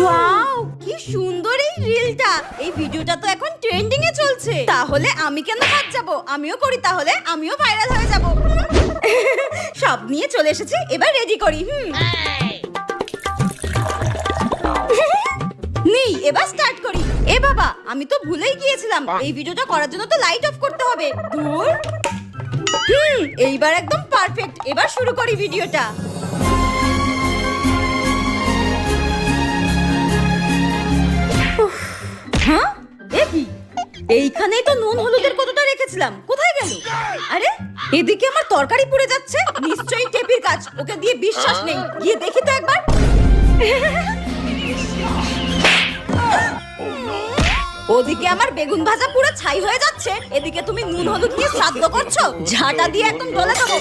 Wow, কি সুন্দর এই রিলটা। এই ভিডিওটা তো এখন ট্রেন্ডিং এ চলছে। তাহলে আমি কেন বাদ যাব? আমিও করি, তাহলে আমিও ভাইরাল হয়ে যাব। সব নিয়ে চলে এসেছি, এবার রেডি করি। নি, এবার স্টার্ট করি। এ বাবা, আমি তো ভুলেই গিয়েছিলাম, এই ভিডিওটা করার জন্য তো লাইট অফ করতে হবে। দূর। এইবার একদম পারফেক্ট। এবার শুরু করি ভিডিওটা। হ্যাঁ, এ কি? এইখানেই তো নুন হলুদের কতটা রেখেছিলাম, কোথায় গেল? আরে, এদিকে আমার তরকারি পুড়ে যাচ্ছে। নিশ্চয়ই টেপির কাজ, ওকে দিয়ে বিশ্বাস নেই। গিয়ে দেখি তো একবার। ওদিকে আমার বেগুন ভাজা পুরো ছাই হয়ে যাচ্ছে, এদিকে তুমি নুন হলুদ দিয়ে শ্রাদ্ধ করছো। ঝাঁটা দিয়ে একদম গলা দেবো।